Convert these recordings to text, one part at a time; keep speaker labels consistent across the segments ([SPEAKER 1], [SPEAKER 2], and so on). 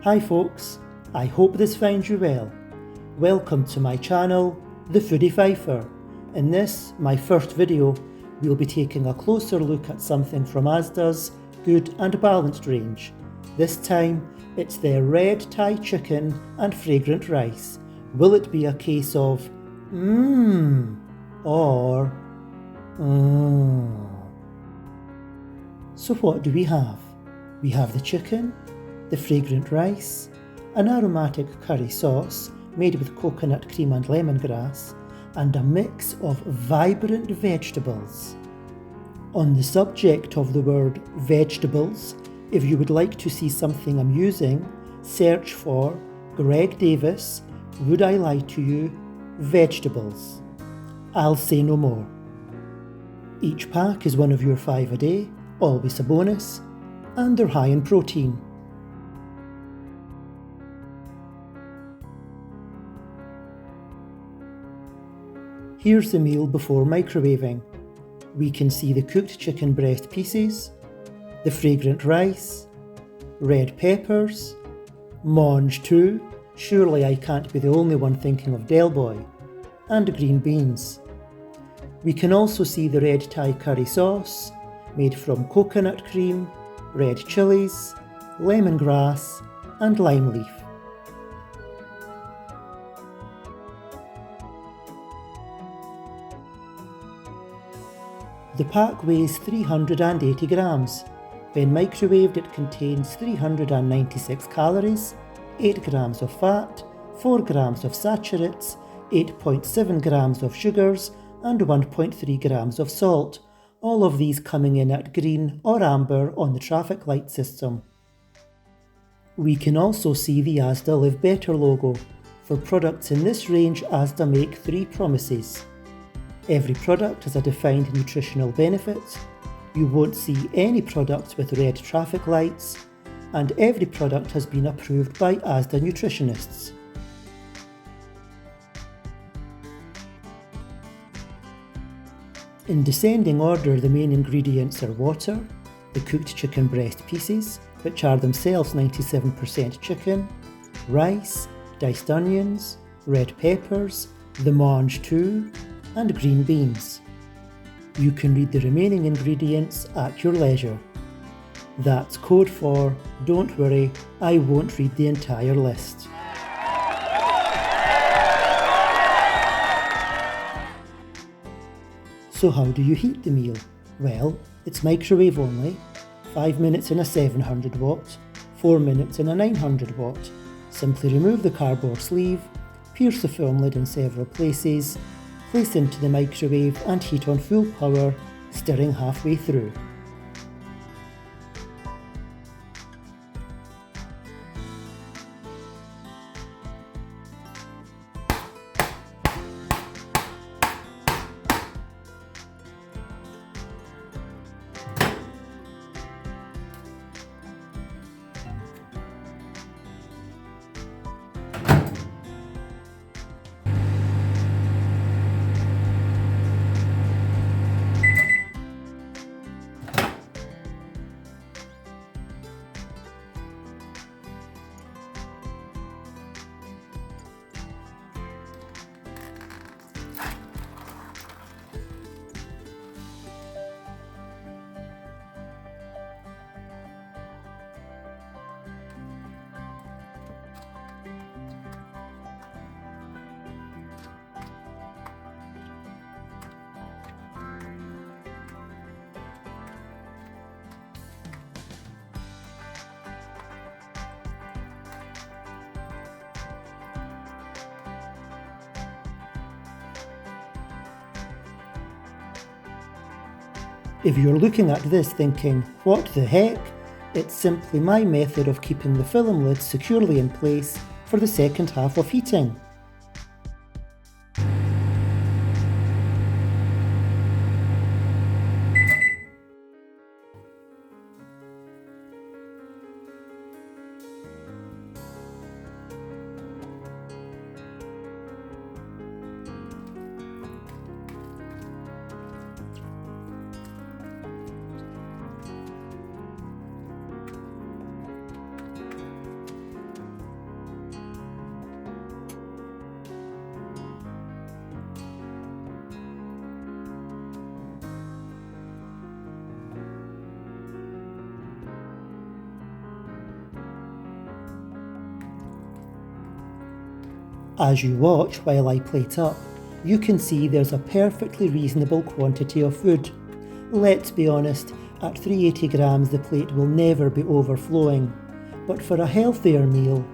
[SPEAKER 1] Hi folks, I hope this finds you well. Welcome to my channel, the Foodie Fifer. In this, my first video, we'll be taking a closer look at something from Asda's Good and Balanced range. This time, it's their red Thai chicken and fragrant rice. Will it be a case of or So what do we have? We have the chicken, the fragrant rice, an aromatic curry sauce made with coconut cream and lemongrass, and a mix of vibrant vegetables. On the subject of the word vegetables, if you would like to see something amusing, search for Greg Davis, Would I Lie to You? Vegetables. I'll say no more. Each pack is one of your 5 a day, always a bonus, and they're high in protein. Here's the meal before microwaving. We can see the cooked chicken breast pieces, the fragrant rice, red peppers, mange too, surely I can't be the only one thinking of Del Boy, and green beans. We can also see the red Thai curry sauce, made from coconut cream, red chilies, lemongrass, and lime leaf. The pack weighs 380 grams. When microwaved, it contains 396 calories, 8 grams of fat, 4 grams of saturates, 8.7 grams of sugars, and 1.3 grams of salt, all of these coming in at green or amber on the traffic light system. We can also see the Asda Live Better logo. For products in this range, Asda make 3 promises. Every product has a defined nutritional benefit, you won't see any products with red traffic lights, and every product has been approved by Asda nutritionists. In descending order, the main ingredients are water, the cooked chicken breast pieces, which are themselves 97% chicken, rice, diced onions, red peppers, the mange too, and green beans. You can read the remaining ingredients at your leisure. That's code for, don't worry, I won't read the entire list. So how do you heat the meal? Well, it's microwave only, 5 minutes in a 700 watt, 4 minutes in a 900 watt. Simply remove the cardboard sleeve, pierce the film lid in several places, place into the microwave and heat on full power, stirring halfway through. If you're looking at this thinking, what the heck? It's simply my method of keeping the film lid securely in place for the second half of heating. As you watch while I plate up, you can see there's a perfectly reasonable quantity of food. Let's be honest, at 380 grams the plate will never be overflowing, but for a healthier meal,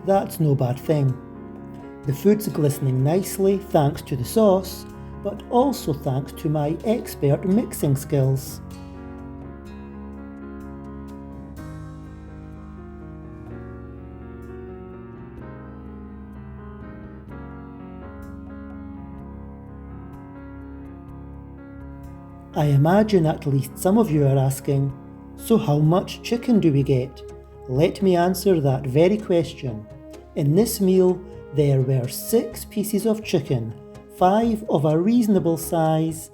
[SPEAKER 1] that's no bad thing. The food's glistening nicely thanks to the sauce, but also thanks to my expert mixing skills. I imagine at least some of you are asking, so how much chicken do we get? Let me answer that very question. In this meal, there were 6 pieces of chicken, 5 of a reasonable size,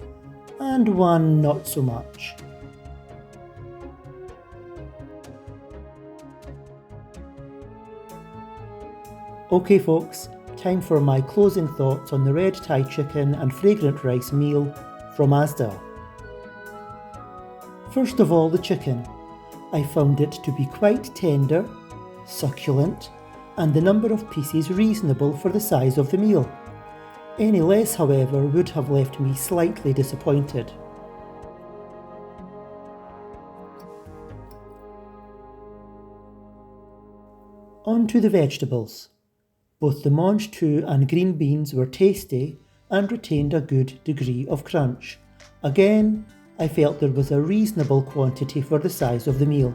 [SPEAKER 1] and 1 not so much. Okay folks, time for my closing thoughts on the red Thai chicken and fragrant rice meal from Asda. First of all, the chicken. I found it to be quite tender, succulent, and the number of pieces reasonable for the size of the meal. Any less, however, would have left me slightly disappointed. On to the vegetables. Both the mange tout and green beans were tasty and retained a good degree of crunch. Again, I felt there was a reasonable quantity for the size of the meal.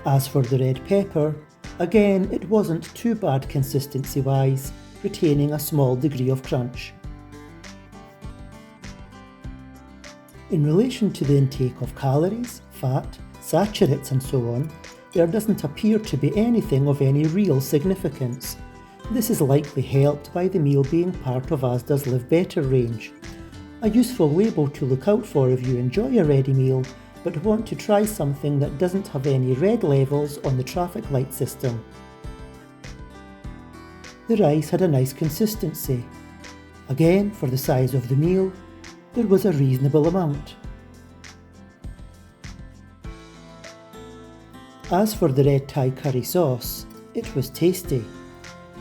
[SPEAKER 1] As for the red pepper, again it wasn't too bad consistency-wise, retaining a small degree of crunch. In relation to the intake of calories, fat, saturates and so on, there doesn't appear to be anything of any real significance. This is likely helped by the meal being part of Asda's Live Better range. A useful label to look out for if you enjoy a ready meal but want to try something that doesn't have any red levels on the traffic light system. The rice had a nice consistency. Again, for the size of the meal, there was a reasonable amount. As for the red Thai curry sauce, it was tasty.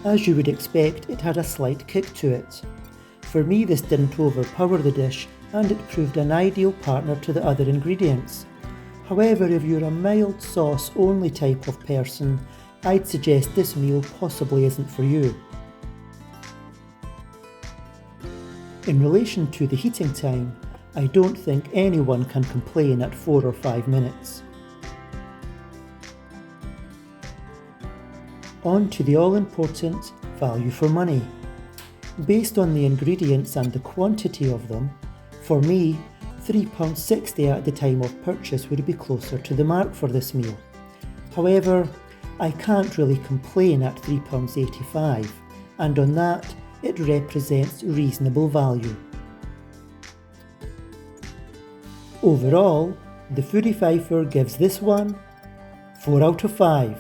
[SPEAKER 1] As you would expect, it had a slight kick to it. For me, this didn't overpower the dish and it proved an ideal partner to the other ingredients. However, if you're a mild sauce only type of person, I'd suggest this meal possibly isn't for you. In relation to the heating time, I don't think anyone can complain at 4 or 5 minutes. On to the all-important value for money. Based on the ingredients and the quantity of them, for me, £3.60 at the time of purchase would be closer to the mark for this meal. However, I can't really complain at £3.85, and on that, it represents reasonable value. Overall, the Foodie Fifer gives this one 4 out of 5.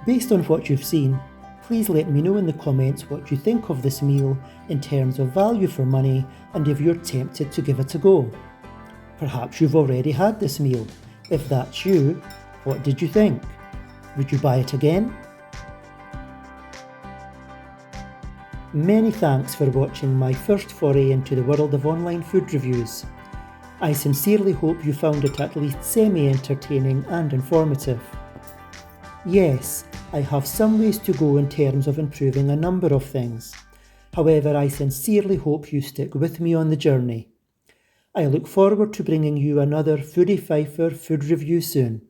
[SPEAKER 1] Based on what you've seen, please let me know in the comments what you think of this meal in terms of value for money and if you're tempted to give it a go. Perhaps you've already had this meal. If that's you, what did you think? Would you buy it again? Many thanks for watching my first foray into the world of online food reviews. I sincerely hope you found it at least semi-entertaining and informative. Yes, I have some ways to go in terms of improving a number of things. However, I sincerely hope you stick with me on the journey. I look forward to bringing you another Foodie Fifer food review soon.